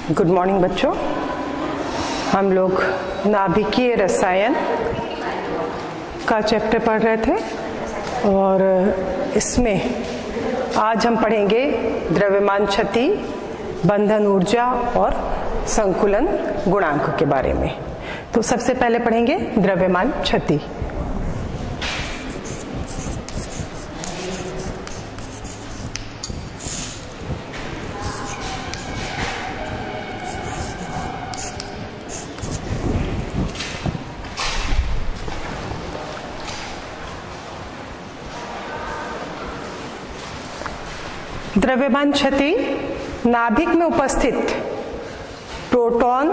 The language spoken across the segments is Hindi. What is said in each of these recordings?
गुड मॉर्निंग बच्चों। हम लोग नाभिकीय रसायन का चैप्टर पढ़ रहे थे और इसमें आज हम पढ़ेंगे द्रव्यमान क्षति, बंधन ऊर्जा और संकुलन गुणांक के बारे में। तो सबसे पहले पढ़ेंगे द्रव्यमान क्षति। द्रव्यमान क्षति नाभिक में उपस्थित प्रोटॉन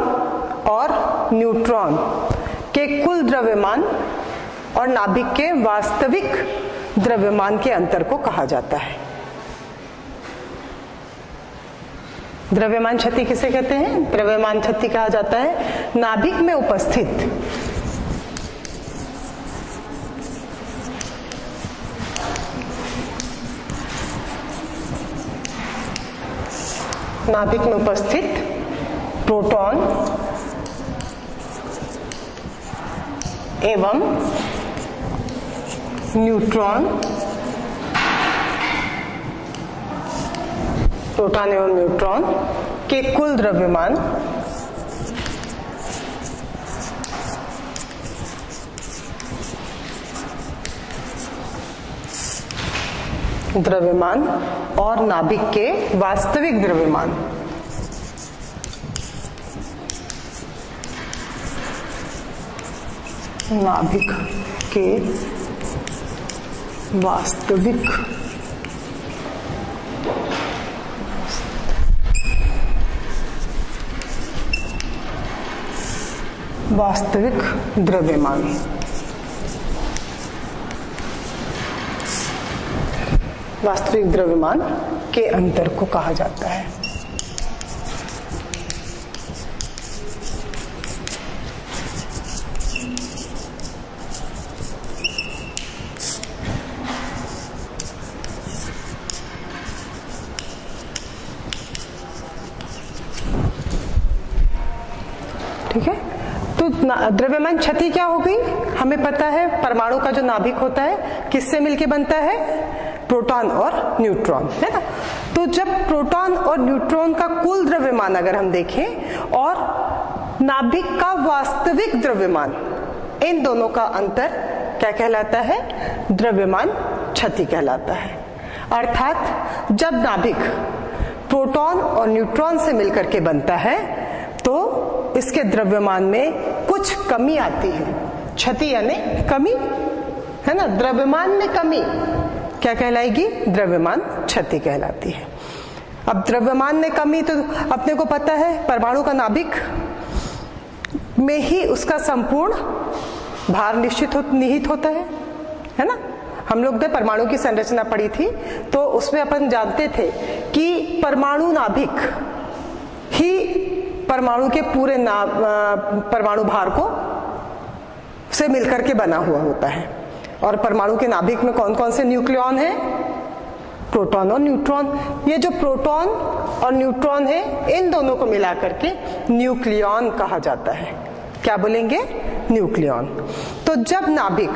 और न्यूट्रॉन के कुल द्रव्यमान और नाभिक के वास्तविक द्रव्यमान के अंतर को कहा जाता है। द्रव्यमान क्षति किसे कहते हैं? द्रव्यमान क्षति कहा जाता है नाभिक में उपस्थित प्रोटॉन एवं न्यूट्रॉन के कुल द्रव्यमान और नाभिक के वास्तविक द्रव्यमान वास्तविक द्रव्यमान के अंतर को कहा जाता है। ठीक है, तो द्रव्यमान क्षति क्या होगी? हमें पता है परमाणु का जो नाभिक होता है किससे मिलके बनता है? प्रोटॉन और न्यूट्रॉन, है ना। तो जब प्रोटॉन और न्यूट्रॉन का कुल द्रव्यमान अगर हम देखें और नाभिक का वास्तविक द्रव्यमान, इन दोनों का अंतर क्या कहलाता है? द्रव्यमान क्षति कहलाता है। अर्थात जब नाभिक प्रोटॉन और न्यूट्रॉन से मिलकर के बनता है तो इसके द्रव्यमान में कुछ कमी आती है। क्षति यानी कमी, है ना। द्रव्यमान में कमी क्या कहलाएगी? द्रव्यमान क्षति कहलाती है। अब द्रव्यमान में कमी तो अपने को पता है परमाणु का नाभिक में ही उसका संपूर्ण भार निहित होता है ना। हम लोग ने परमाणु की संरचना पढ़ी थी तो उसमें अपन जानते थे कि परमाणु नाभिक ही परमाणु के पूरे परमाणु भार को से मिलकर के बना हुआ होता है। और परमाणु के नाभिक में कौन कौन से न्यूक्लियॉन है? प्रोटॉन और न्यूट्रॉन। ये जो प्रोटॉन और न्यूट्रॉन है इन दोनों को मिलाकर के न्यूक्लियॉन कहा जाता है। क्या बोलेंगे? न्यूक्लियॉन। तो जब नाभिक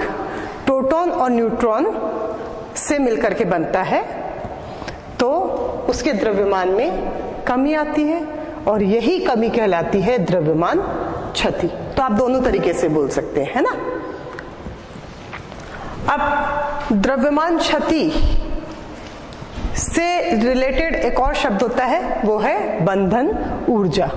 प्रोटॉन और न्यूट्रॉन से मिलकर के बनता है तो उसके द्रव्यमान में कमी आती है और यही कमी कहलाती है द्रव्यमान क्षति। तो आप दोनों तरीके से बोल सकते हैं, है ना। अब द्रव्यमान क्षति से रिलेटेड एक और शब्द होता है, वो है बंधन ऊर्जा।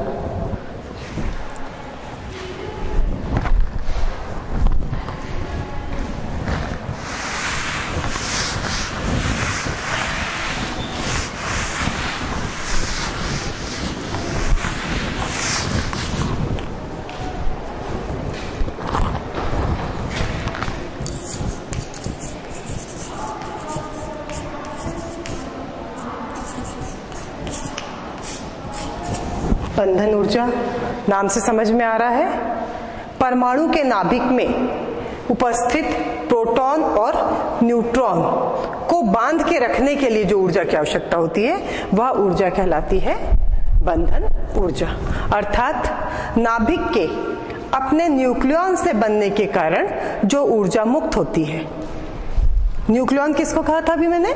बंधन ऊर्जा नाम से समझ में आ रहा है, परमाणु के नाभिक में उपस्थित प्रोटॉन और न्यूट्रॉन को बांध के रखने के लिए जो ऊर्जा की आवश्यकता होती है वह ऊर्जा कहलाती है बंधन ऊर्जा, अर्थात नाभिक के अपने न्यूक्लियॉन से बनने के कारण जो ऊर्जा मुक्त होती है। न्यूक्लियॉन किसको कहा था अभी मैंने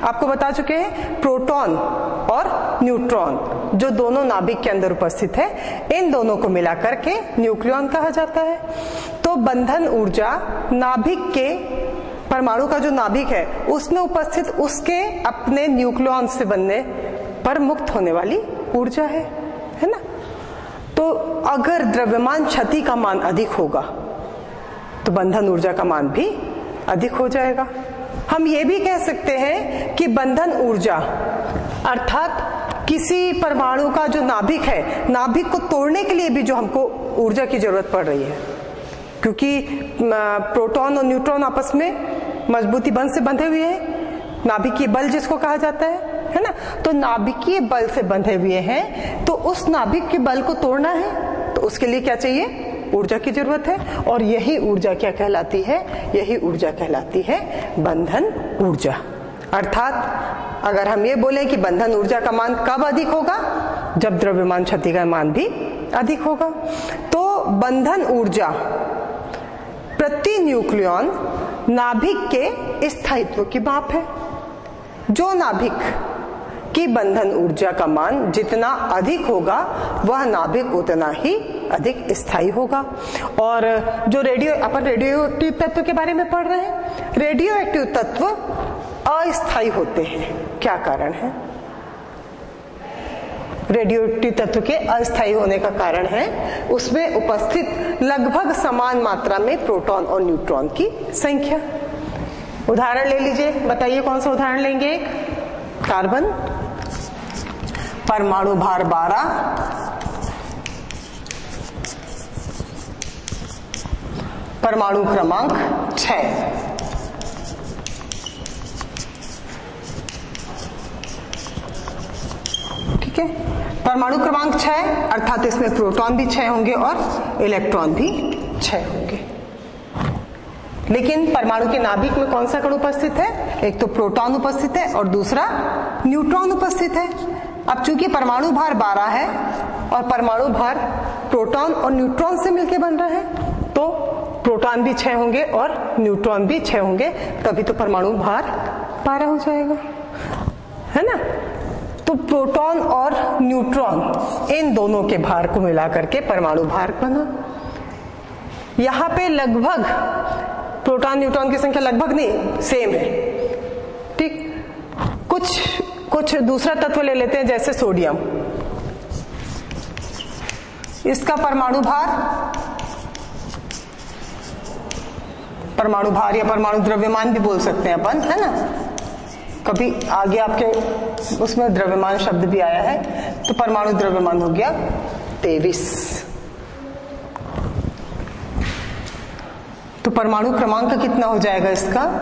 आपको बता चुके हैं, प्रोटॉन और न्यूट्रॉन जो दोनों नाभिक के अंदर उपस्थित है, इन दोनों को मिलाकर के न्यूक्लियॉन कहा जाता है। तो बंधन ऊर्जा नाभिक के परमाणु का जो नाभिक है उसमें उपस्थित उसके अपने न्यूक्लियॉन से बनने पर मुक्त होने वाली ऊर्जा है ना। तो अगर द्रव्यमान क्षति का मान अधिक होगा तो बंधन ऊर्जा का मान भी अधिक हो जाएगा। हम ये भी कह सकते हैं कि बंधन ऊर्जा अर्थात किसी परमाणु का जो नाभिक है, नाभिक को तोड़ने के लिए भी जो हमको ऊर्जा की जरूरत पड़ रही है, क्योंकि प्रोटॉन और न्यूट्रॉन आपस में मजबूती बंध से बंधे हुए हैं, नाभिकीय बल जिसको कहा जाता है ना। तो नाभिकीय बल से बंधे हुए हैं, तो उस नाभिक के बल को तोड़ना है तो उसके लिए क्या चाहिए, ऊर्जा की जरूरत है। और यही ऊर्जा क्या कहलाती है, यही ऊर्जा कहलाती है बंधन ऊर्जा। अर्थात अगर हम ये बोले कि बंधन ऊर्जा का मान कब अधिक होगा, जब द्रव्यमान क्षति का मान भी अधिक होगा। तो बंधन ऊर्जा प्रति न्यूक्लियॉन नाभिक के स्थायित्व की माप है। जो नाभिक की बंधन ऊर्जा का मान जितना अधिक होगा वह नाभिक उतना ही अधिक स्थायी होगा। और जो अपन रेडियो एक्टिव तत्व के बारे में पढ़ रहे हैं, रेडियो एक्टिव तत्व अस्थायी होते हैं। क्या कारण है? रेडियो एक्टिव तत्व के अस्थायी होने का कारण है उसमें उपस्थित लगभग समान मात्रा में प्रोटॉन और न्यूट्रॉन की संख्या। उदाहरण ले लीजिए, बताइए कौन सा उदाहरण लेंगे। कार्बन, परमाणु भार 12, परमाणु क्रमांक 6। ठीक है, परमाणु क्रमांक 6 अर्थात इसमें प्रोटॉन भी 6 होंगे और इलेक्ट्रॉन भी 6 होंगे। लेकिन परमाणु के नाभिक में कौन सा कण उपस्थित है? एक तो प्रोटॉन उपस्थित है और दूसरा न्यूट्रॉन उपस्थित है। अब चूंकि परमाणु भार 12 है और परमाणु भार प्रोटॉन और न्यूट्रॉन से मिलकर बन रहा है, तो प्रोटॉन भी 6 होंगे और न्यूट्रॉन भी 6 होंगे, तभी तो परमाणु भार 12 हो जाएगा, है ना। तो प्रोटॉन और न्यूट्रॉन इन दोनों के भार को मिलाकर के परमाणु भार बना। यहां पे लगभग प्रोटॉन न्यूट्रॉन की संख्या लगभग नहीं, सेम है। ठीक, कुछ दूसरा तत्व ले लेते हैं जैसे सोडियम। इसका परमाणु भार या परमाणु द्रव्यमान भी बोल सकते हैं अपन, है ना। कभी आगे आपके उसमें द्रव्यमान शब्द भी आया है, तो परमाणु द्रव्यमान हो गया 23। तो परमाणु क्रमांक कितना हो जाएगा इसका?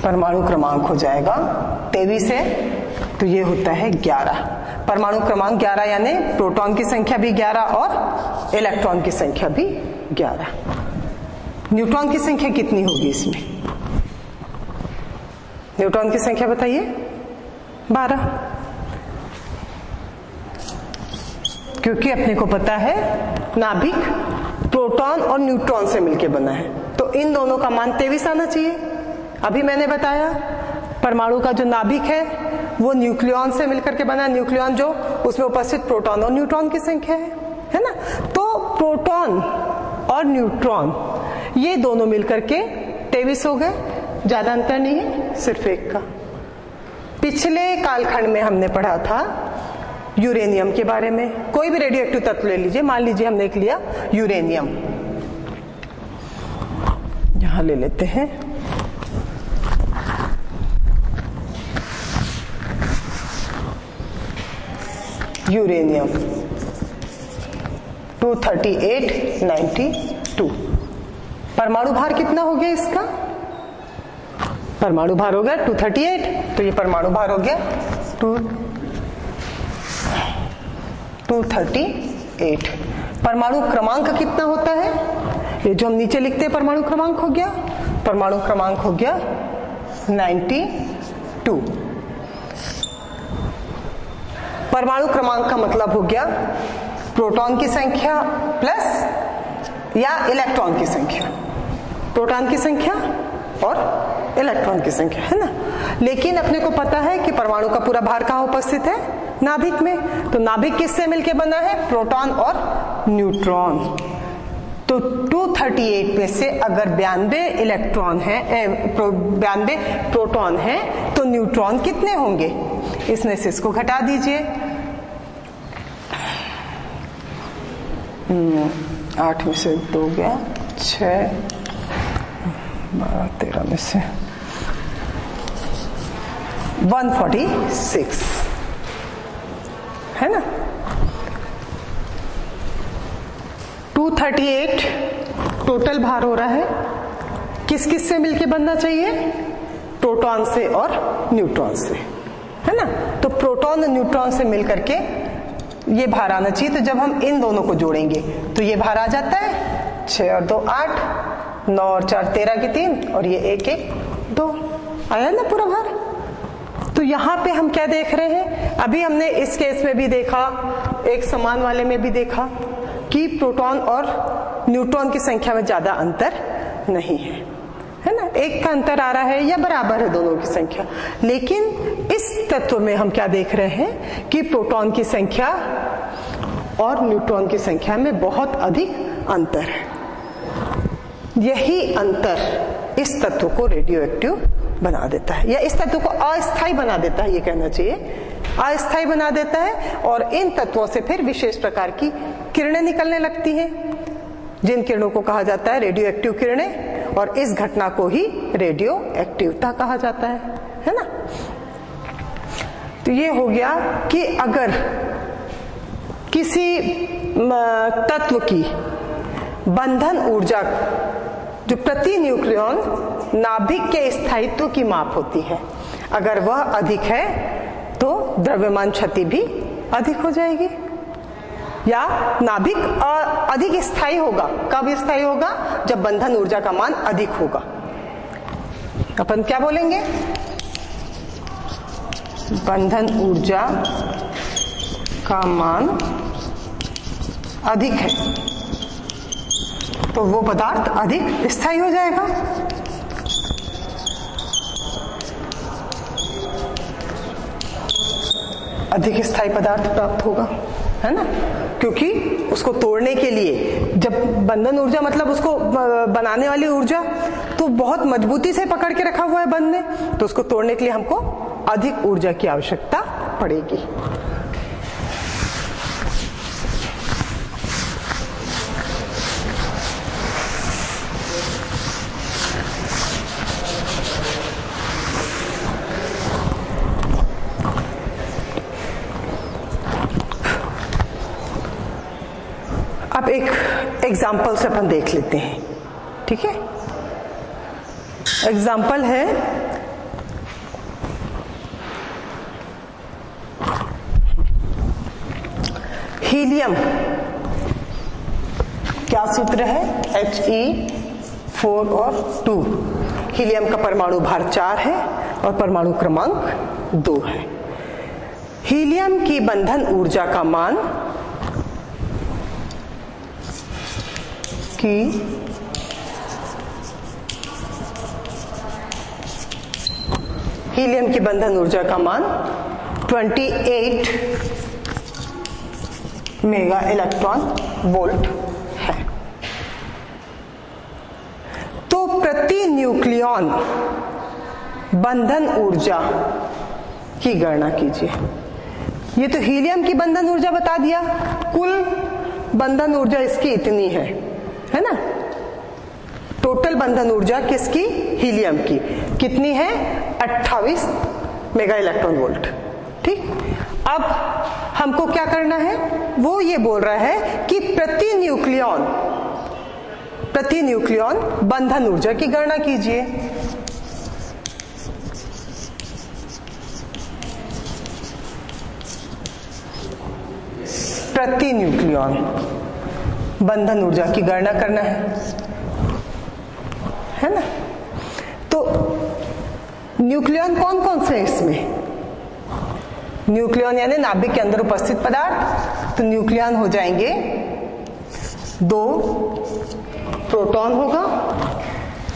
परमाणु क्रमांक हो जाएगा 23 है, तो ये होता है 11। परमाणु क्रमांक 11 यानी प्रोटॉन की संख्या भी 11 और इलेक्ट्रॉन की संख्या भी 11। न्यूट्रॉन की संख्या कितनी होगी इसमें? न्यूट्रॉन की संख्या बताइए। 12, क्योंकि अपने को पता है नाभिक प्रोटॉन और न्यूट्रॉन से मिलकर बना है, तो इन दोनों का मान 23 आना चाहिए। अभी मैंने बताया परमाणु का जो नाभिक है वो न्यूक्लियॉन से मिलकर के बना है। न्यूक्लियॉन जो उसमें उपस्थित प्रोटॉन और न्यूट्रॉन की संख्या है ना। तो प्रोटॉन और न्यूट्रॉन ये दोनों मिलकर के 23 हो गए, ज्यादा अंतर नहीं है, सिर्फ एक का। पिछले कालखंड में हमने पढ़ा था यूरेनियम के बारे में। कोई भी रेडियो एक्टिव तत्व ले लीजिए, मान लीजिए हमने एक लिया यूरेनियम, यहां ले लेते हैं। यूरेनियम 23892। परमाणु भार कितना हो गया इसका? परमाणु भार हो गया 238, तो ये परमाणु भार हो गया 238। परमाणु क्रमांक कितना होता है? ये जो हम नीचे लिखते हैं परमाणु क्रमांक हो गया, परमाणु क्रमांक हो गया 92। परमाणु क्रमांक का मतलब हो गया प्रोटॉन की संख्या प्लस या इलेक्ट्रॉन की संख्या, प्रोटॉन की संख्या और इलेक्ट्रॉन की संख्या, है ना। लेकिन अपने को पता है कि परमाणु का पूरा भार कहाँ उपस्थित है, नाभिक में। तो नाभिक किससे मिलके बना है, प्रोटॉन और न्यूट्रॉन। तो 238 में से अगर 92 इलेक्ट्रॉन है, 92 प्रोटॉन है, तो न्यूट्रॉन कितने होंगे, इसमें से इसको घटा दीजिए। 8 में से 2 गया, 6, 12, 13 में से 146, है ना। 238 टोटल भार हो रहा है, किस किस से मिलके बनना चाहिए, प्रोटॉन से और न्यूट्रॉन से, है ना। तो प्रोटॉन और न्यूट्रॉन से मिलकर के ये भार आना चाहिए। तो जब हम इन दोनों को जोड़ेंगे तो ये भार आ जाता है 6 और 2 8, 9 और 4 13 की 3, और ये 1 1 2, आया ना पूरा भार। तो यहाँ पे हम क्या देख रहे हैं, अभी हमने इस केस में भी देखा, एक समान वाले में भी देखा कि प्रोटॉन और न्यूट्रॉन की संख्या में ज्यादा अंतर नहीं है ना, एक का अंतर आ रहा है या बराबर है दोनों की संख्या। लेकिन इस तत्व में हम क्या देख रहे हैं कि प्रोटॉन की संख्या और न्यूट्रॉन की संख्या में बहुत अधिक अंतर है। यही अंतर इस तत्व को रेडियो एक्टिव बना देता है, या इस तत्व को अस्थायी बना देता है, ये कहना चाहिए, अस्थायी बना देता है। और इन तत्वों से फिर विशेष प्रकार की किरणें निकलने लगती हैं, जिन किरणों को कहा जाता है रेडियो एक्टिव किरणें, और इस घटना को ही रेडियो एक्टिवता कहा जाता है ना। तो ये हो गया कि अगर किसी तत्व की बंधन ऊर्जा जो प्रति न्यूक्लियन नाभिक के स्थायित्व की माप होती है, अगर वह अधिक है तो द्रव्यमान क्षति भी अधिक हो जाएगी, या नाभिक अधिक स्थायी होगा। कब स्थायी होगा, जब बंधन ऊर्जा का मान अधिक होगा। अपन क्या बोलेंगे, बंधन ऊर्जा का मान अधिक है तो वो पदार्थ अधिक स्थायी हो जाएगा। अधिक स्थायी पदार्थ प्राप्त होगा, है ना, क्योंकि उसको तोड़ने के लिए, जब बंधन ऊर्जा मतलब उसको बनाने वाली ऊर्जा तो बहुत मजबूती से पकड़ के रखा हुआ है बंध ने, तो उसको तोड़ने के लिए हमको अधिक ऊर्जा की आवश्यकता पड़ेगी। अब एक एग्जाम्पल से अपन देख लेते हैं, ठीक है। एग्जाम्पल है हीलियम, क्या सूत्र है, He4 और 2। हीलियम का परमाणु भार 4 है और परमाणु क्रमांक 2 है। हीलियम की बंधन ऊर्जा का मान हीलियम की बंधन ऊर्जा का मान 28 मेगा इलेक्ट्रॉन वोल्ट है। तो प्रति न्यूक्लियन बंधन ऊर्जा की गणना कीजिए। ये तो हीलियम की बंधन ऊर्जा बता दिया, कुल बंधन ऊर्जा इसकी इतनी है ना। टोटल बंधन ऊर्जा किसकी, हीलियम की कितनी है, 28 मेगा इलेक्ट्रॉन वोल्ट। ठीक, अब हमको क्या करना है, वो ये बोल रहा है कि प्रति न्यूक्लियन बंधन ऊर्जा की गणना कीजिए। प्रति न्यूक्लियन बंधन ऊर्जा की गणना करना है ना। तो न्यूक्लियन कौन कौन से हैं इसमें? न्यूक्लियन यानी नाभिक के अंदर उपस्थित पदार्थ, तो न्यूक्लियन हो जाएंगे 2 प्रोटॉन होगा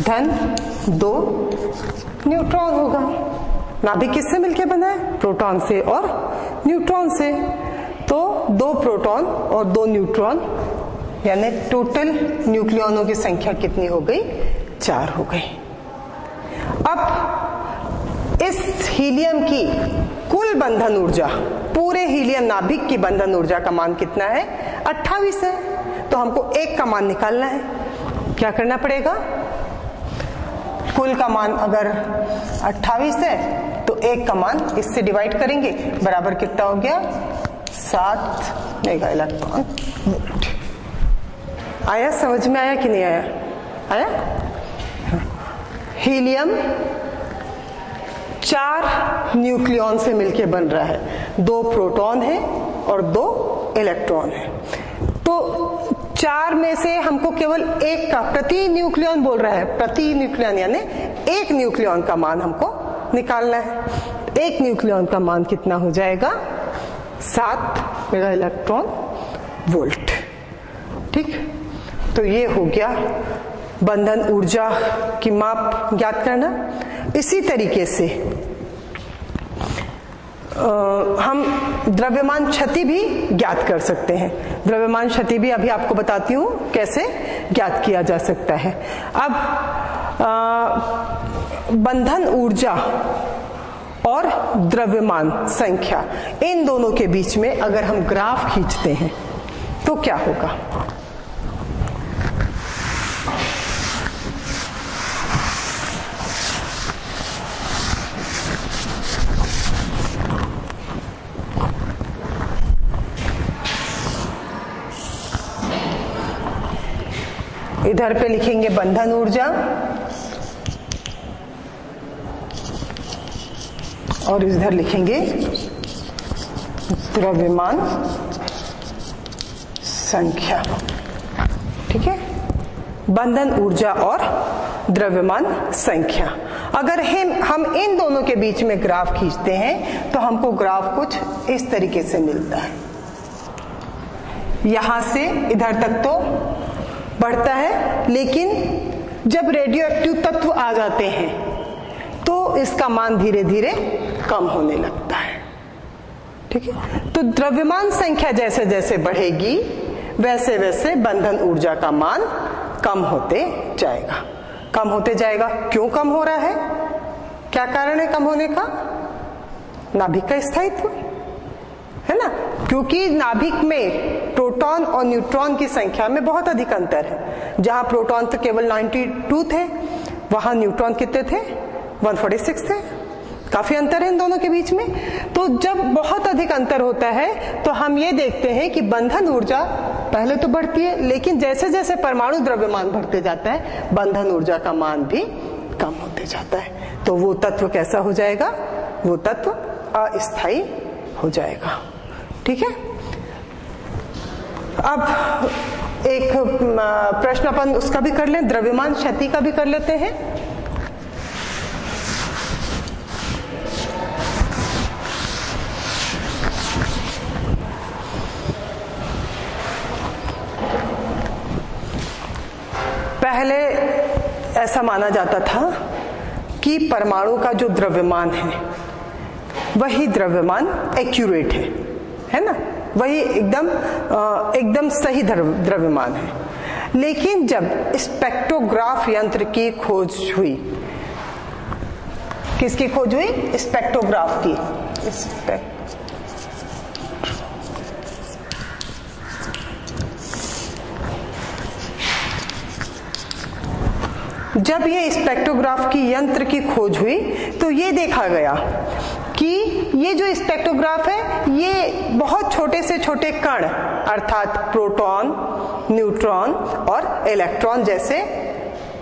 धन 2 न्यूट्रॉन होगा। नाभिक किससे मिलकर बना है? प्रोटॉन से और न्यूट्रॉन से। तो 2 प्रोटॉन और 2 न्यूट्रॉन यानी टोटल न्यूक्लियनों की संख्या कितनी हो गई? 4 हो गई। अब इस हीलियम की कुल बंधन ऊर्जा, पूरे हीलियम नाभिक की बंधन ऊर्जा का मान कितना है? 28 है। तो हमको 1 का मान निकालना है। क्या करना पड़ेगा? कुल का मान अगर 28 है तो 1 का मान इससे डिवाइड करेंगे, बराबर कितना हो गया? 7 मेगा इलेक्ट्रॉन वोल्ट। आया? समझ में आया कि नहीं आया? आया? हीलियम 4 न्यूक्लियॉन से मिलकर बन रहा है। 2 प्रोटॉन है और 2 इलेक्ट्रॉन है। तो 4 में से हमको केवल 1 का, प्रति न्यूक्लियॉन बोल रहा है, प्रति न्यूक्लियॉन यानी 1 न्यूक्लियॉन का मान हमको निकालना है। 1 न्यूक्लियॉन का मान कितना हो जाएगा? 7 मेगा इलेक्ट्रॉन वोल्ट। ठीक, तो ये हो गया बंधन ऊर्जा की माप ज्ञात करना। इसी तरीके से हम द्रव्यमान क्षति भी ज्ञात कर सकते हैं। द्रव्यमान क्षति भी अभी आपको बताती हूं कैसे ज्ञात किया जा सकता है। अब बंधन ऊर्जा और द्रव्यमान संख्या, इन दोनों के बीच में अगर हम ग्राफ खींचते हैं तो क्या होगा? इधर पे लिखेंगे बंधन ऊर्जा और इधर लिखेंगे द्रव्यमान संख्या। ठीक है, बंधन ऊर्जा और द्रव्यमान संख्या। अगर हम इन दोनों के बीच में ग्राफ खींचते हैं तो हमको ग्राफ कुछ इस तरीके से मिलता है। यहां से इधर तक तो बढ़ता है, लेकिन जब रेडियो एक्टिव तत्व आ जाते हैं तो इसका मान धीरे धीरे कम होने लगता है। ठीक है, तो द्रव्यमान संख्या जैसे जैसे बढ़ेगी वैसे वैसे बंधन ऊर्जा का मान कम होते जाएगा। कम होते जाएगा। क्यों कम हो रहा है? क्या कारण है कम होने का? नाभिक का स्थायित्व है ना, क्योंकि नाभिक में प्रोटॉन और न्यूट्रॉन की संख्या में बहुत अधिक अंतर है। जहां प्रोटॉन तो केवल 92 थे, वहां न्यूट्रॉन कितने थे? 146 थे। काफी अंतर है इन दोनों के बीच में। तो जब बहुत अधिक अंतर होता है तो हम ये देखते हैं कि बंधन ऊर्जा पहले तो बढ़ती है, लेकिन जैसे जैसे परमाणु द्रव्यमान बढ़ते जाता है बंधन ऊर्जा का मान भी कम होते जाता है। तो वो तत्व कैसा हो जाएगा? वो तत्व अस्थायी हो जाएगा। ठीक है, अब एक प्रश्न अपन उसका भी कर लें, द्रव्यमान क्षति का भी कर लेते हैं। पहले ऐसा माना जाता था कि परमाणु का जो द्रव्यमान है वही द्रव्यमान एक्यूरेट है ना, वही एकदम सही द्रव्यमान है। लेकिन जब स्पेक्ट्रोग्राफ यंत्र की खोज हुई, किसकी खोज हुई? स्पेक्ट्रोग्राफ की। जब ये स्पेक्ट्रोग्राफ की यंत्र की खोज हुई तो ये देखा गया कि ये जो स्पेक्ट्रोग्राफ है ये बहुत छोटे से छोटे कण अर्थात प्रोटॉन, न्यूट्रॉन और इलेक्ट्रॉन जैसे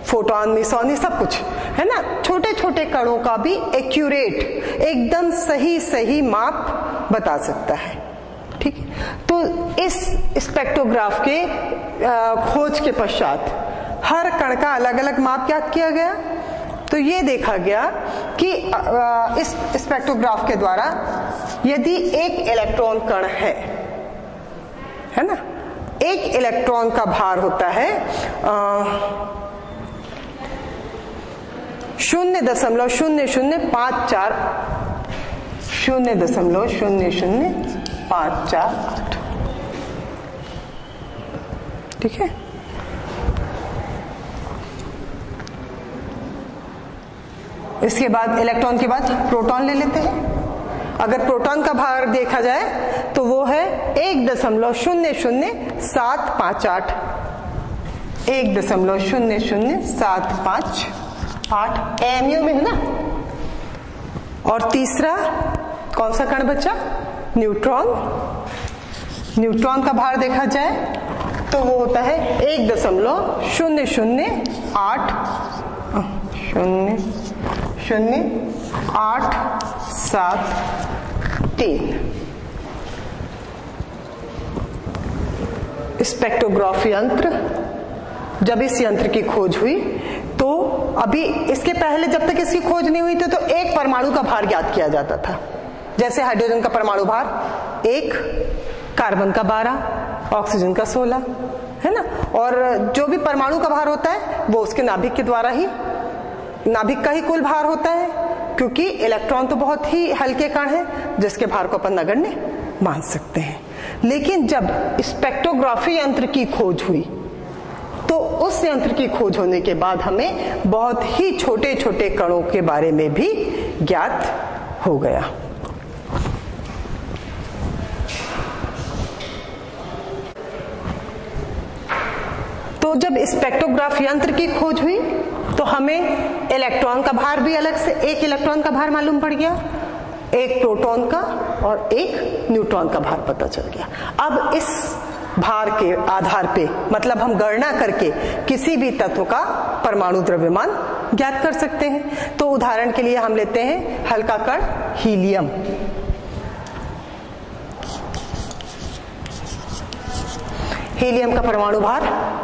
फोटॉन, मेसॉन, ये सब कुछ है ना, छोटे छोटे कणों का भी एक्यूरेट एकदम सही माप बता सकता है। ठीक, तो इस स्पेक्ट्रोग्राफ के खोज के पश्चात हर कण का अलग अलग माप ज्ञात किया गया तो ये देखा गया कि इस स्पेक्ट्रोग्राफ के द्वारा यदि एक इलेक्ट्रॉन कण है ना, एक इलेक्ट्रॉन का भार होता है 0.00548 0.00548, ठीक है। इसके बाद इलेक्ट्रॉन के बाद प्रोटॉन ले लेते हैं। अगर प्रोटॉन का भार देखा जाए तो वो है 1.00758 1.00758 AMU में है ना। और तीसरा कौन सा कण बचा? न्यूट्रॉन। न्यूट्रॉन का भार देखा जाए तो वो होता है 1.00873। स्पेक्ट्रोग्राफी यंत्र, जब इस यंत्र की खोज हुई तो अभी इसके पहले जब तक इसकी खोज नहीं हुई थी तो एक परमाणु का भार ज्ञात किया जाता था। जैसे हाइड्रोजन का परमाणु भार 1, कार्बन का 12, ऑक्सीजन का 16, है ना। और जो भी परमाणु का भार होता है वो उसके नाभिक के द्वारा ही, नाभिक का ही कुल भार होता है, क्योंकि इलेक्ट्रॉन तो बहुत ही हल्के कण है जिसके भार को अपन नगण्य मान सकते हैं। लेकिन जब स्पेक्ट्रोग्राफी यंत्र की खोज हुई तो उस यंत्र की खोज होने के बाद हमें बहुत ही छोटे छोटे कणों के बारे में भी ज्ञात हो गया। तो जब स्पेक्ट्रोग्राफ यंत्र की खोज हुई तो हमें इलेक्ट्रॉन का भार भी अलग से, एक इलेक्ट्रॉन का भार मालूम पड़ गया, एक प्रोटॉन का और एक न्यूट्रॉन का भार पता चल गया। अब इस भार के आधार पे, मतलब हम गणना करके किसी भी तत्व का परमाणु द्रव्यमान ज्ञात कर सकते हैं। तो उदाहरण के लिए हम लेते हैं हल्का कण हीलियम। हीलियम का परमाणु भार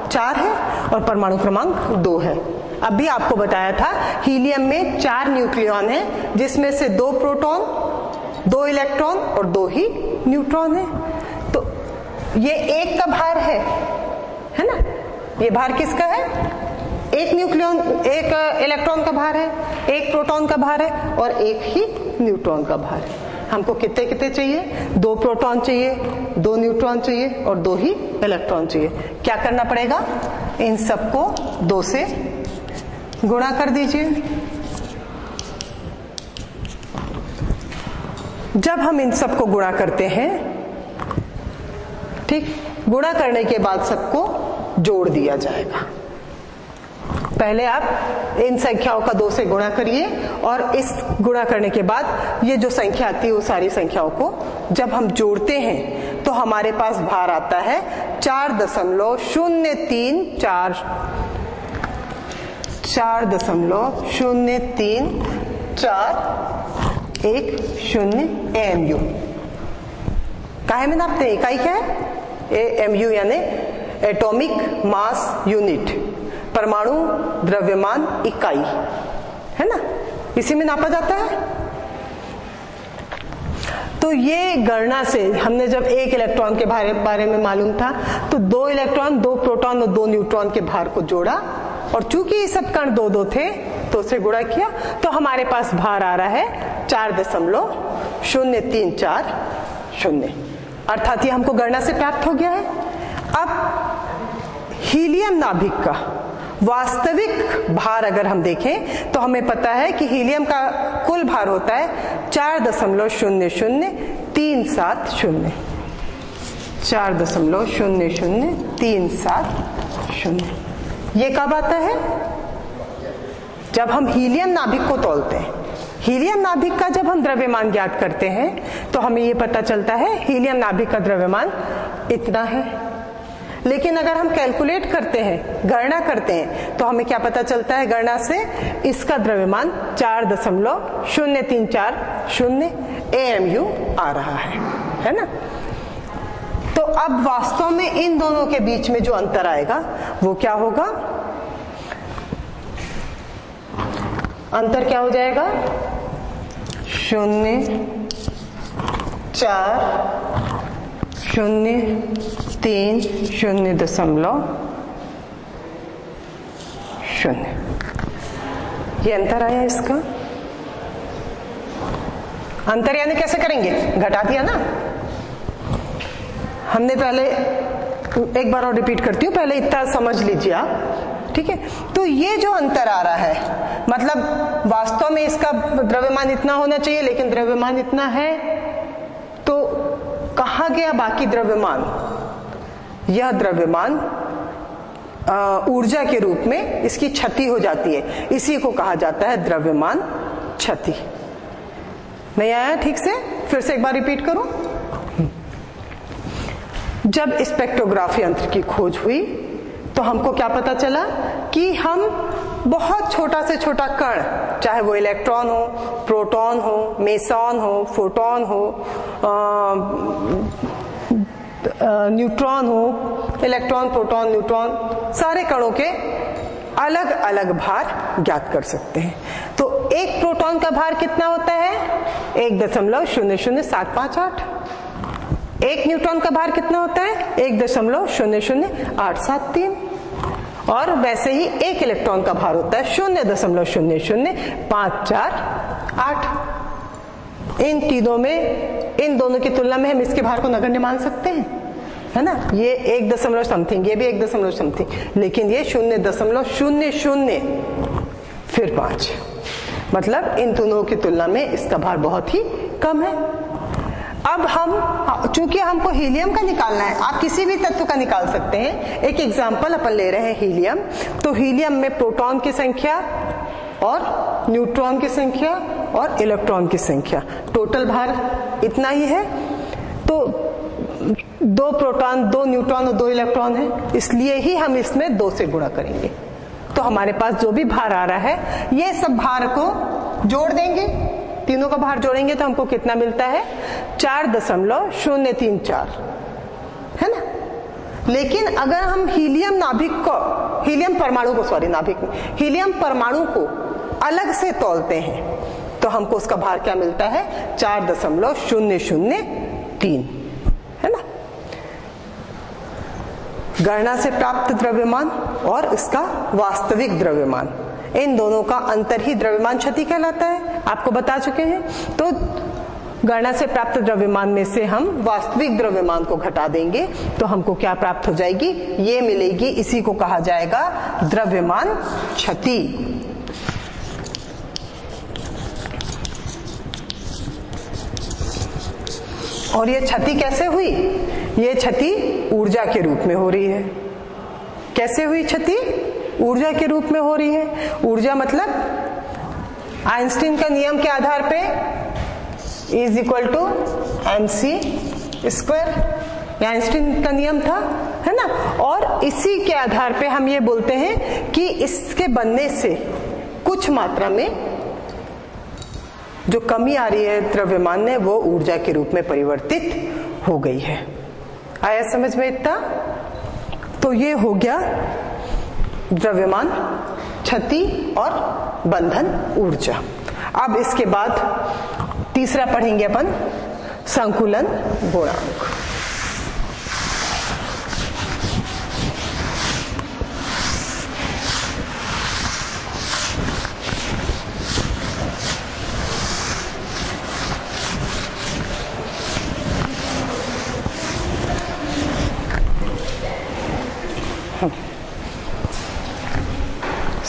4 है और परमाणु क्रमांक 2 है। अभी आपको बताया था हीलियम में 4 न्यूक्लियॉन है, जिसमें से 2 प्रोटॉन, 2 इलेक्ट्रॉन और 2 ही न्यूट्रॉन है। तो ये एक का भार है ना। ये भार किसका है? एक न्यूक्लियॉन, एक इलेक्ट्रॉन का भार है, एक प्रोटॉन का भार है और एक ही न्यूट्रॉन का भार है। हमको कितने कितने चाहिए? 2 प्रोटॉन चाहिए, 2 न्यूट्रॉन चाहिए और 2 ही इलेक्ट्रॉन चाहिए। क्या करना पड़ेगा? इन सबको 2 से गुणा कर दीजिए। जब हम इन सबको गुणा करते हैं, ठीक, गुणा करने के बाद सबको जोड़ दिया जाएगा। पहले आप इन संख्याओं का 2 से गुणा करिए और इस गुणा करने के बाद ये जो संख्या आती है वो सारी संख्याओं को जब हम जोड़ते हैं तो हमारे पास भार आता है 4.03410 AMU। काहे में नापते हैं? इकाई क्या है? AMU यानी एटॉमिक मास यूनिट, परमाणु द्रव्यमान इकाई, है ना। इसी में नापा जाता है। तो ये गणना से हमने जब एक इलेक्ट्रॉन के बारे में मालूम था तो 2 इलेक्ट्रॉन, 2 प्रोटॉन और 2 न्यूट्रॉन के भार को जोड़ा और चूंकि ये सब कण 2-2 थे तो उसे गुणा किया तो हमारे पास भार आ रहा है 4.0340, अर्थात ये हमको गणना से प्राप्त हो गया है। अब हीलियम नाभिक का वास्तविक भार अगर हम देखें तो हमें पता है कि हीलियम का कुल भार होता है 4.00370, 4.00370। ये कब आता है? जब हम हीलियम नाभिक को तौलते हैं। हीलियम नाभिक का जब हम द्रव्यमान ज्ञात करते हैं तो हमें ये पता चलता है हीलियम नाभिक का द्रव्यमान इतना है। लेकिन अगर हम कैलकुलेट करते हैं, गणना करते हैं, तो हमें क्या पता चलता है? गणना से इसका द्रव्यमान 4.0340 AMU आ रहा है ना। तो अब वास्तव में इन दोनों के बीच में जो अंतर आएगा वो क्या होगा? अंतर क्या हो जाएगा? 0, 4, 0, 3, 0.0। ये अंतर आया इसका। अंतर यानी कैसे करेंगे? घटा दिया ना हमने। पहले एक बार और रिपीट करती हूँ, पहले इतना समझ लीजिए आप, ठीक है। तो ये जो अंतर आ रहा है, मतलब वास्तव में इसका द्रव्यमान इतना होना चाहिए, लेकिन द्रव्यमान इतना है, तो कहाँ गया बाकी द्रव्यमान? यह द्रव्यमान ऊर्जा के रूप में इसकी क्षति हो जाती है, इसी को कहा जाता है द्रव्यमान क्षति। नहीं आया ठीक से? फिर से एक बार रिपीट करूं। जब स्पेक्ट्रोग्राफी यंत्र की खोज हुई तो हमको क्या पता चला कि हम बहुत छोटा से छोटा कण, चाहे वो इलेक्ट्रॉन हो, प्रोटॉन हो, मेसॉन हो, फोटॉन हो, न्यूट्रॉन हो, इलेक्ट्रॉन, प्रोटॉन, न्यूट्रॉन, सारे कणों के अलग अलग भार ज्ञात कर सकते हैं। तो एक प्रोटॉन का भार कितना होता है? 1.00758। एक न्यूट्रॉन का भार कितना होता है? 1.00873। और वैसे ही एक इलेक्ट्रॉन का भार होता है 0.00548। इन तीनों में, इन दोनों की तुलना में हम इसके भार को नगण्य मान सकते हैं, है ना। ये 1 दशमलव समथिंग, ये भी 1 दशमलव समथिंग, लेकिन ये 0.00 फिर 5, मतलब इन दोनों की तुलना में इसका भार बहुत ही कम है। अब हम, चूंकि हमको हीलियम का निकालना है, आप किसी भी तत्व का निकाल सकते हैं। एक एग्जांपल अपन ले रहे हैं हीलियम। तो हीलियम में प्रोटॉन की संख्या और न्यूट्रॉन की संख्या और इलेक्ट्रॉन की संख्या, टोटल भार इतना ही है। तो 2 प्रोटॉन, 2 न्यूट्रॉन और 2 इलेक्ट्रॉन है, इसलिए ही हम इसमें 2 से गुणा करेंगे। तो हमारे पास जो भी भार आ रहा है, ये सब भार को जोड़ देंगे, तीनों का भार जोड़ेंगे तो हमको कितना मिलता है? 4.034, है ना। लेकिन अगर हम हीलियम नाभिक को, हीलियम परमाणु को, सॉरी नाभिक में, हीलियम परमाणु को अलग से तौलते हैं तो हमको उसका भार क्या मिलता है? 4.003, है ना। गणना से प्राप्त द्रव्यमान और इसका वास्तविक द्रव्यमान, इन दोनों का अंतर ही द्रव्यमान क्षति कहलाता है, आपको बता चुके हैं। तो गणना से प्राप्त द्रव्यमान में से हम वास्तविक द्रव्यमान को घटा देंगे तो हमको क्या प्राप्त हो जाएगी? ये मिलेगी, इसी को कहा जाएगा द्रव्यमान क्षति। और ये क्षति कैसे हुई? ये क्षति ऊर्जा के रूप में हो रही है। कैसे हुई क्षति? ऊर्जा के रूप में हो रही है। ऊर्जा मतलब आइंस्टीन का नियम के आधार पे E=mc², आइंस्टीन का नियम था, है ना। और इसी के आधार पे हम ये बोलते हैं कि इसके बनने से कुछ मात्रा में जो कमी आ रही है द्रव्यमान में, वो ऊर्जा के रूप में परिवर्तित हो गई है। आया समझ में इतना? तो ये हो गया द्रव्यमान क्षति और बंधन ऊर्जा। अब इसके बाद तीसरा पढ़ेंगे अपन, संकुलन गुणांक।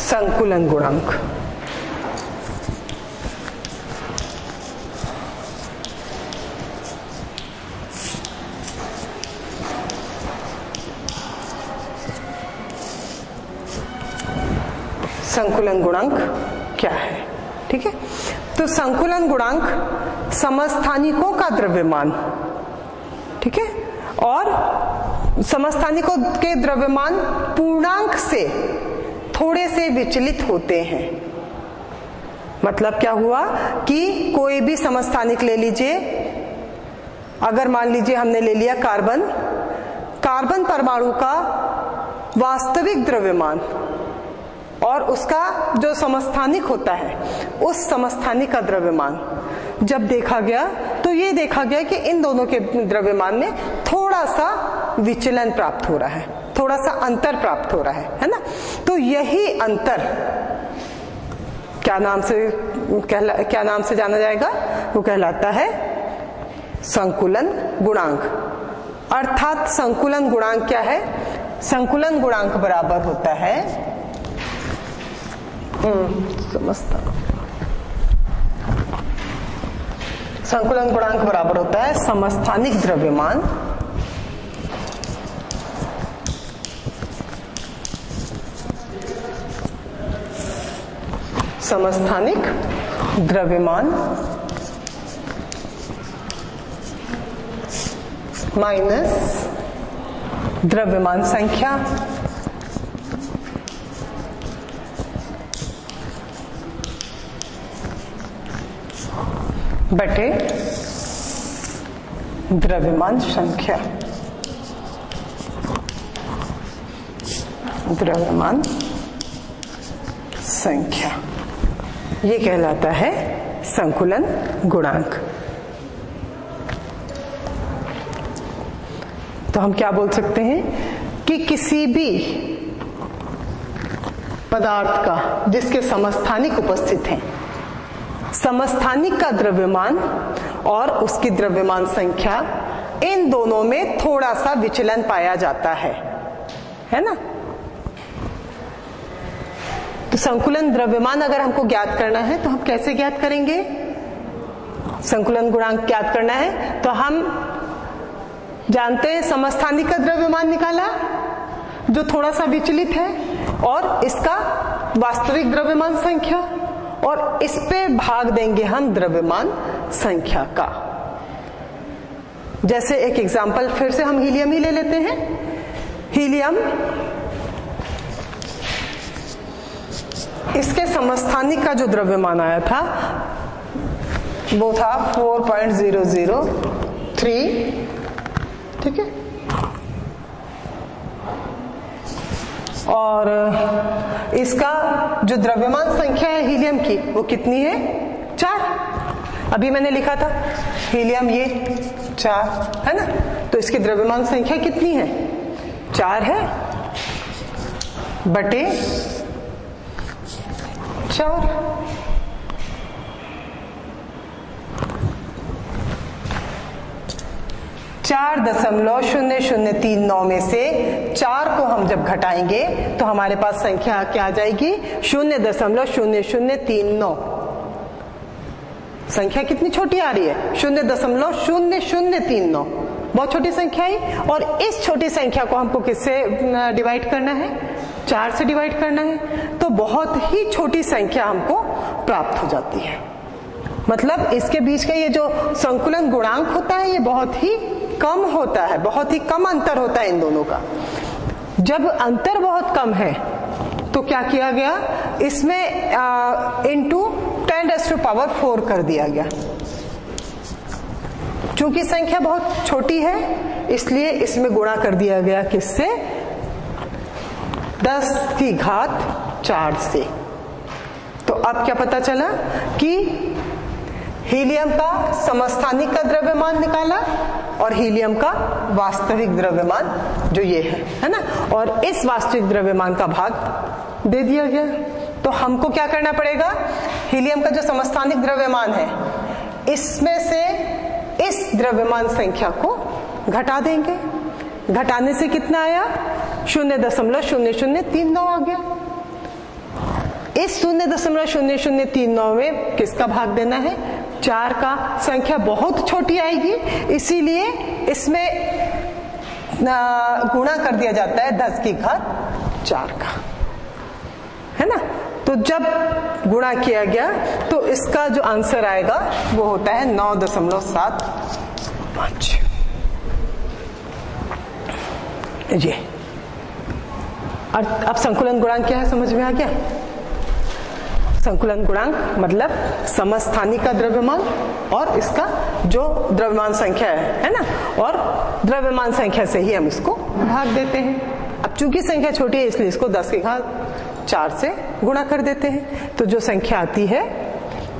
संकुलन गुणांक। संकुलन गुणांक क्या है? ठीक है, तो संकुलन गुणांक समस्थानिकों का द्रव्यमान, ठीक है, और समस्थानिकों के द्रव्यमान पूर्णांक से थोड़े से विचलित होते हैं। मतलब क्या हुआ कि कोई भी समस्थानिक ले लीजिए, अगर मान लीजिए हमने ले लिया कार्बन, कार्बन परमाणु का वास्तविक द्रव्यमान और उसका जो समस्थानिक होता है, उस समस्थानिक का द्रव्यमान जब देखा गया तो ये देखा गया कि इन दोनों के द्रव्यमान में थोड़ा सा विचलन प्राप्त हो रहा है, थोड़ा सा अंतर प्राप्त हो रहा है ना। तो यही अंतर क्या नाम से जाना जाएगा? वो कहलाता है संकुलन गुणांक। अर्थात संकुलन गुणांक क्या है? संकुलन गुणांक बराबर होता है संकुलन गुणांक बराबर होता है समस्थानिक द्रव्यमान माइनस द्रव्यमान संख्या बटे द्रव्यमान संख्या। ये कहलाता है संकुलन गुणांक। तो हम क्या बोल सकते हैं कि किसी भी पदार्थ का जिसके समस्थानिक उपस्थित हैं, समस्थानिक का द्रव्यमान और उसकी द्रव्यमान संख्या, इन दोनों में थोड़ा सा विचलन पाया जाता है ना। तो संकुलन द्रव्यमान अगर हमको ज्ञात करना है तो हम कैसे ज्ञात करेंगे? संकुलन गुणांक ज्ञात करना है तो हम जानते हैं समस्थानिक का द्रव्यमान निकाला जो थोड़ा सा विचलित है, और इसका वास्तविक द्रव्यमान संख्या, और इस पे भाग देंगे हम द्रव्यमान संख्या का। जैसे एक एग्जांपल फिर से हम हीलियम ही ले लेते हैं। हीलियम, इसके समस्थानिक का जो द्रव्यमान आया था वो था 4.003, ठीक है, और इसका जो द्रव्यमान संख्या है हीलियम की वो कितनी है? 4। अभी मैंने लिखा था हीलियम ये 4 है ना। तो इसकी द्रव्यमान संख्या कितनी है? 4 है बटे 4। चार 4.0039 में से 4 को हम जब घटाएंगे तो हमारे पास संख्या क्या आ जाएगी? 0.0039। संख्या कितनी छोटी आ रही है? 0.0039, बहुत छोटी संख्या है। और इस छोटी संख्या को हमको किससे डिवाइड करना है? 4 से डिवाइड करना है। तो बहुत ही छोटी संख्या हमको प्राप्त हो जाती है। मतलब इसके बीच का ये जो संकुलन गुणांक होता है ये बहुत ही कम होता है, बहुत ही कम अंतर होता है इन दोनों का। जब अंतर बहुत कम है तो क्या किया गया? इसमें इंटू 10⁴ कर दिया गया। चूंकि संख्या बहुत छोटी है इसलिए इसमें गुणा कर दिया गया किससे? 10⁴ से। तो अब क्या पता चला कि हीलियम का समस्थानिक का द्रव्यमान निकाला और हीलियम का वास्तविक द्रव्यमान जो ये है ना, और इस वास्तविक द्रव्यमान का भाग दे दिया गया। तो हमको क्या करना पड़ेगा? हीलियम का जो समस्थानिक द्रव्यमान है इसमें से इस द्रव्यमान संख्या को घटा देंगे। घटाने से कितना आया? 0.0039 आ गया। इस 0.0039 में किसका भाग देना है? 4 का। संख्या बहुत छोटी आएगी इसीलिए इसमें गुणा कर दिया जाता है 10⁴ का, है ना। तो जब गुणा किया गया तो इसका जो आंसर आएगा वो होता है 9.75। ये अब संकुलन गुणांक क्या है समझ में आ गया? संकुलन गुणांक मतलब समस्थानिक का द्रव्यमान और इसका जो द्रव्यमान संख्या है ना, और द्रव्यमान संख्या से ही हम इसको भाग देते हैं। अब चूंकि संख्या छोटी है इसलिए इसको 10⁴ 4 से गुणा कर देते हैं, तो जो संख्या आती है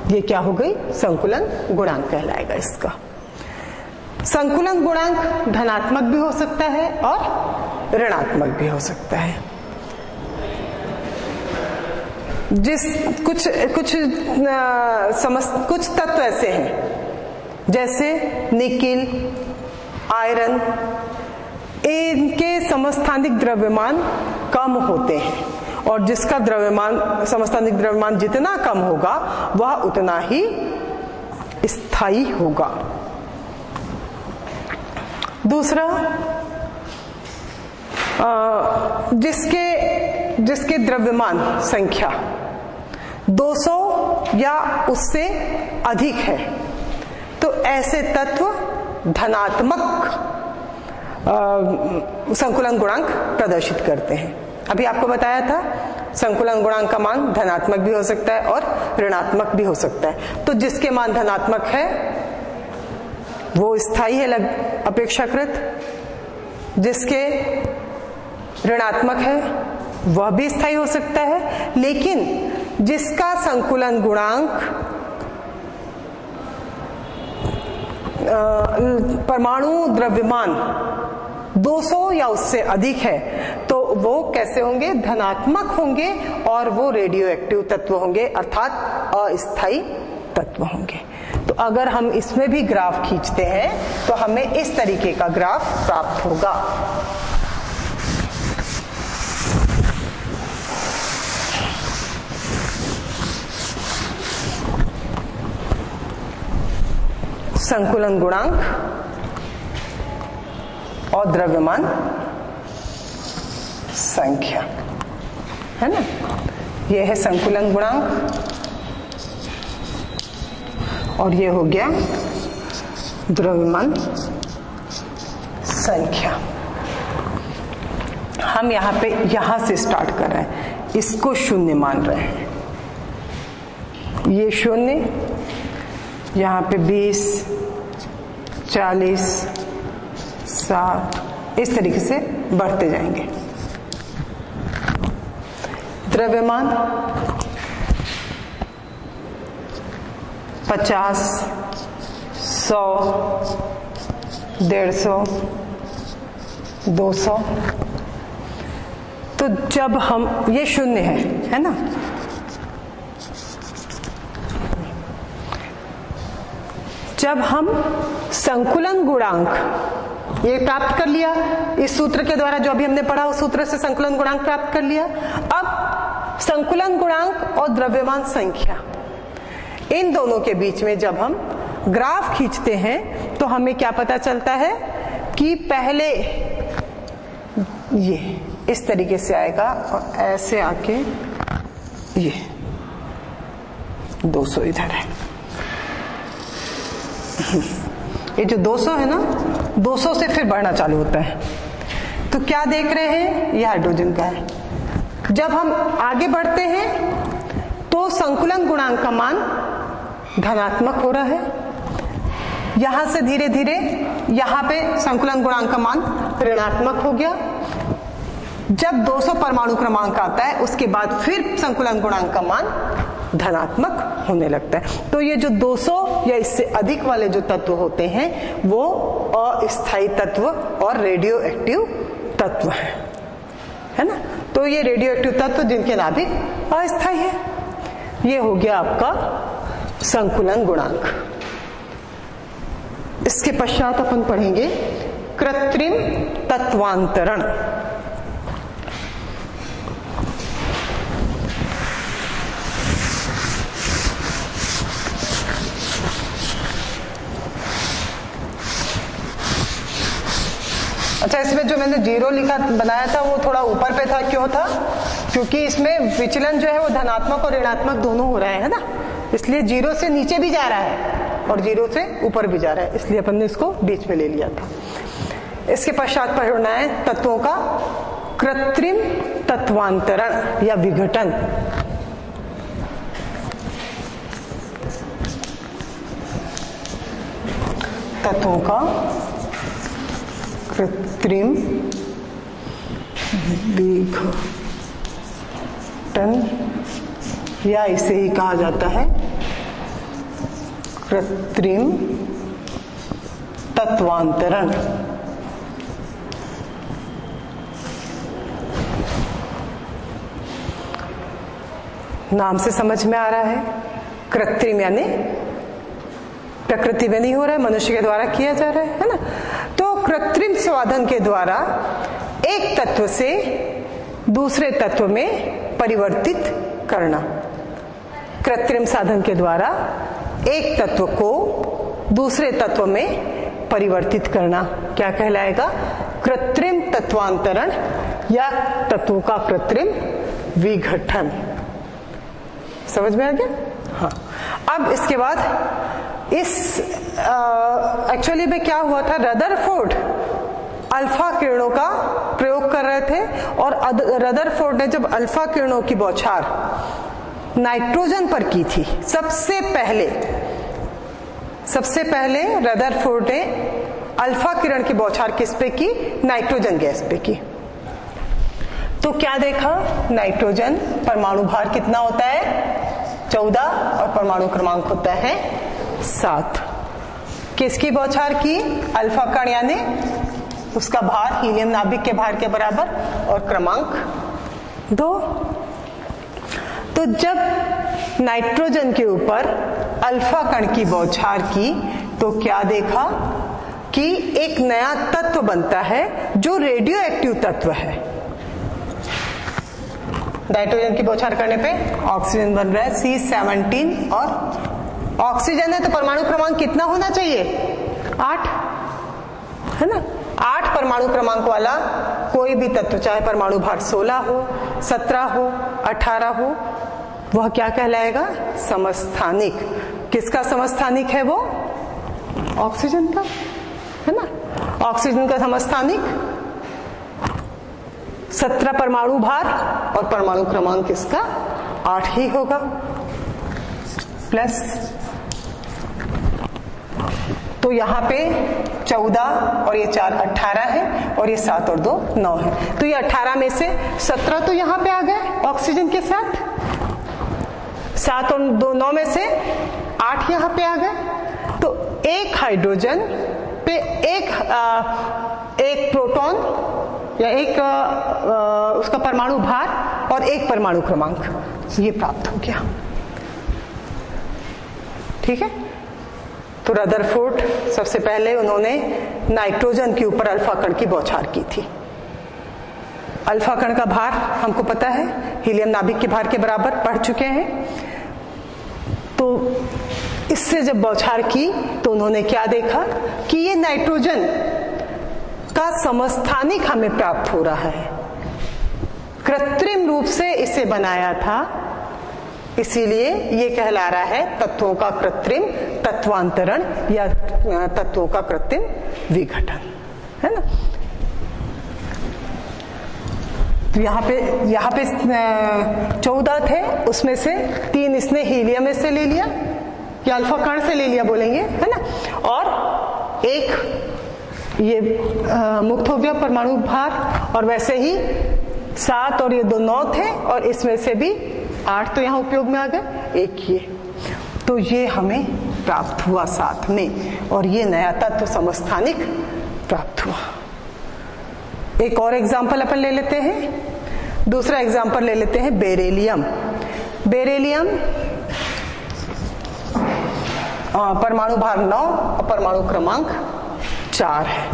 ये क्या हो गई, संकुलन गुणांक कहलाएगा इसका। संकुलन गुणांक धनात्मक भी हो सकता है और ऋणात्मक भी हो सकता है। कुछ तत्व ऐसे हैं जैसे निकिल, आयरन, इनके समस्थानिक द्रव्यमान कम होते हैं और जिसका द्रव्यमान, समस्थानिक द्रव्यमान जितना कम होगा वह उतना ही स्थायी होगा। दूसरा, जिसके द्रव्यमान संख्या 200 या उससे अधिक है, तो ऐसे तत्व धनात्मक संकुलन गुणांक प्रदर्शित करते हैं। अभी आपको बताया था संकुलन गुणांक का मान धनात्मक भी हो सकता है और ऋणात्मक भी हो सकता है। तो जिसके मान धनात्मक है वो स्थायी है अपेक्षाकृत, जिसके ऋणात्मक है वह भी स्थायी हो सकता है, लेकिन जिसका संकुलन गुणांक परमाणु द्रव्यमान 200 या उससे अधिक है तो वो कैसे होंगे, धनात्मक होंगे और वो रेडियो एक्टिव तत्व होंगे, अर्थात अस्थायी तत्व होंगे। तो अगर हम इसमें भी ग्राफ खींचते हैं तो हमें इस तरीके का ग्राफ प्राप्त होगा। संकुलन गुणांक और द्रव्यमान संख्या, है ना, यह है संकुलन गुणांक और ये हो गया द्रव्यमान संख्या। हम यहां से स्टार्ट कर रहे हैं, इसको शून्य मान रहे हैं, ये शून्य, यहाँ पे 20, 40, 60 इस तरीके से बढ़ते जाएंगे। द्रव्यमान 50, 100, 150, 200। तो जब हम, ये शून्य है ना, जब हम संकुलन गुणांक ये प्राप्त कर लिया इस सूत्र के द्वारा, जो अभी हमने पढ़ा उस सूत्र से संकुलन गुणांक प्राप्त कर लिया। अब संकुलन गुणांक और द्रव्यमान संख्या, इन दोनों के बीच में जब हम ग्राफ खींचते हैं तो हमें क्या पता चलता है कि पहले ये इस तरीके से आएगा और ऐसे आके ये 200 इधर है। ये जो 200 है ना, 200 से फिर बढ़ना चालू होता है। तो क्या देख रहे हैं, ये हाइड्रोजन का है। जब हम आगे बढ़ते हैं तो संकुलन गुणांक का मान धनात्मक हो रहा है, यहां से धीरे धीरे यहां पे संकुलन गुणांक का मान ऋणात्मक हो गया। जब 200 परमाणु क्रमांक आता है उसके बाद फिर संकुलन गुणांक का मान धनात्मक होने लगता है। तो ये जो 200 या इससे अधिक वाले जो तत्व होते हैं वो अस्थायी तत्व और रेडियो एक्टिव तत्व है ना। तो ये रेडियो एक्टिव तत्व जिनके नाभिक अस्थायी है, ये हो गया आपका संकुलन गुणांक। इसके पश्चात अपन पढ़ेंगे कृत्रिम तत्वांतरण। अच्छा, इसमें जो मैंने 0 लिखा बनाया था वो थोड़ा ऊपर पे था, क्यों था? क्योंकि इसमें विचलन जो है वो धनात्मक और ऋणात्मक दोनों हो रहे हैं ना, इसलिए 0 से नीचे भी जा रहा है और 0 से ऊपर भी जा रहा है, इसलिए अपन ने इसको बीच में ले लिया था। इसके पश्चात पढ़ना है तत्वों का कृत्रिम तत्वांतरण या विघटन। तत्वों का कृत्रिम या इसे ही कहा जाता है कृत्रिम तत्वांतरण। नाम से समझ में आ रहा है, कृत्रिम यानी प्रकृति में नहीं हो रहा है, मनुष्य के द्वारा किया जा रहा है ना। तो कृत्रिम साधन के द्वारा एक तत्व से दूसरे तत्व में परिवर्तित करना। कृत्रिम साधन के द्वारा एक तत्व को दूसरे तत्व में परिवर्तित करना क्या कहलाएगा? कृत्रिम तत्वांतरण या तत्वों का कृत्रिम विघटन। समझ में आ गया? हाँ। अब इसके बाद इस एक्चुअली में क्या हुआ था, रदरफोर्ड अल्फा किरणों का प्रयोग कर रहे थे और रदरफोर्ड ने जब अल्फा किरणों की बौछार नाइट्रोजन पर की थी सबसे पहले रदरफोर्ड ने अल्फा किरण की बौछार किस पे की? नाइट्रोजन गैस पे की। तो क्या देखा? नाइट्रोजन परमाणु भार कितना होता है? 14 और परमाणु क्रमांक होता है 7। किसकी बौछार की? अल्फा कण यानी उसका भार हीलियम नाभिक के भार के बराबर और क्रमांक 2। तो जब नाइट्रोजन के ऊपर अल्फा कण की बौछार की तो क्या देखा कि एक नया तत्व बनता है जो रेडियो एक्टिव तत्व है। नाइट्रोजन की बौछार करने पे ऑक्सीजन बन रहा है C17 और ऑक्सीजन है तो परमाणु क्रमांक कितना होना चाहिए? 8 है ना। 8 परमाणु क्रमांक वाला कोई भी तत्व, चाहे परमाणु भार 16 हो, 17 हो, 18 हो, वह क्या कहलाएगा? समस्थानिक। किसका समस्थानिक है वो? ऑक्सीजन का, है ना। ऑक्सीजन का समस्थानिक 17 परमाणु भार और परमाणु क्रमांक इसका 8 ही होगा। प्लस तो यहाँ पे 14 और ये 4 18 है और ये 7 और 2 9 है। तो ये 18 में से 17 तो यहाँ पे आ गए ऑक्सीजन के साथ, 7 और 2 9 में से 8 यहाँ पे आ गए। तो एक हाइड्रोजन पे एक प्रोटॉन या एक उसका परमाणु भार और एक परमाणु क्रमांक ये प्राप्त हो गया। ठीक है। तो रदरफोर्ड सबसे पहले उन्होंने नाइट्रोजन के ऊपर अल्फा कण की बौछार की थी। अल्फा कण का भार हमको पता है हीलियम नाभिक के भार के बराबर पढ़ चुके हैं। तो इससे जब बौछार की तो उन्होंने क्या देखा कि ये नाइट्रोजन का समस्थानिक हमें प्राप्त हो रहा है। कृत्रिम रूप से इसे बनाया था, इसीलिए ये कहला रहा है तत्वों का कृत्रिम तत्वांतरण या तत्वों का कृत्रिम विघटन, है ना। तो यहाँ पे 14 थे, उसमें से 3 इसने हीलियम में से ले लिया या अल्फा कण से ले लिया बोलेंगे, है ना। और एक ये मुक्त हो गया परमाणु भार और वैसे ही 7 और ये 2 9 थे और इसमें से भी 8 तो यहाँ उपयोग में आ गए, एक ये। तो ये हमें प्राप्त हुआ साथ में और ये नया तत्व समस्थानिक प्राप्त हुआ। एक और एग्जाम्पल अपन ले लेते हैं, दूसरा एग्जाम्पल ले लेते हैं बेरिलियम। बेरिलियम परमाणु भार 9 और परमाणु क्रमांक 4 है।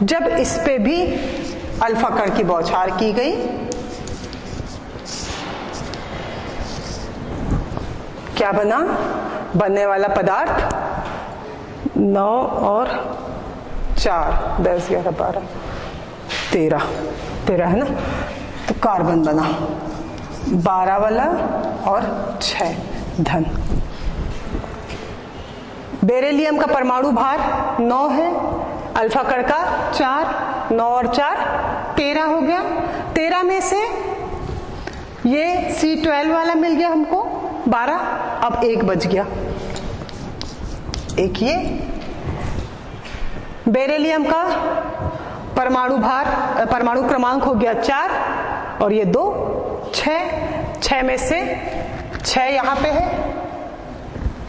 जब इस पे भी अल्फा कण की बौछार की गई क्या बना? बनने वाला पदार्थ 9 और 4 10 11 12 13 है ना। तो कार्बन बना 12 वाला और 6 धन। बेरिलियम का परमाणु भार 9 है, अल्फा कण का 4, 9 और 4 13 हो गया। 13 में से ये C12 वाला मिल गया हमको 12, अब 1 बच गया, एक ये। बेरिलियम का परमाणु क्रमांक हो गया 4 और ये 2 6, 6 में से 6 यहाँ पे है,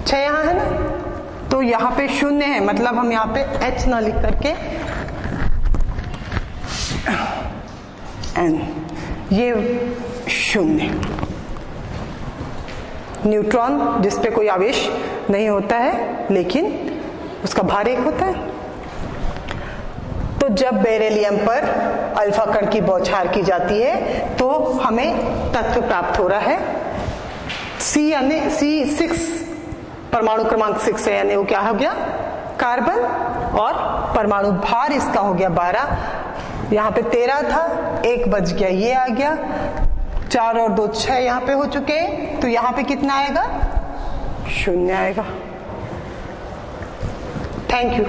6 यहाँ है ना, तो यहाँ पे 0 है, मतलब हम यहाँ पे H ना लिख करके N, ये 0। न्यूट्रॉन जिसपे कोई आवेश नहीं होता है लेकिन उसका भार 1 होता है। तो जब बेरिलियम पर अल्फा कण की बौछार की जाती है तो हमें तत्व प्राप्त हो रहा है C, यानी C6, परमाणु क्रमांक 6 है, यानी वो क्या हो गया, कार्बन, और परमाणु भार इसका हो गया 12। यहाँ पे 13 था, 1 बच गया, ये आ गया, 4 और 2 6 यहाँ पे हो चुके हैं, तो यहाँ पे कितना आएगा, 0 आएगा। Thank you.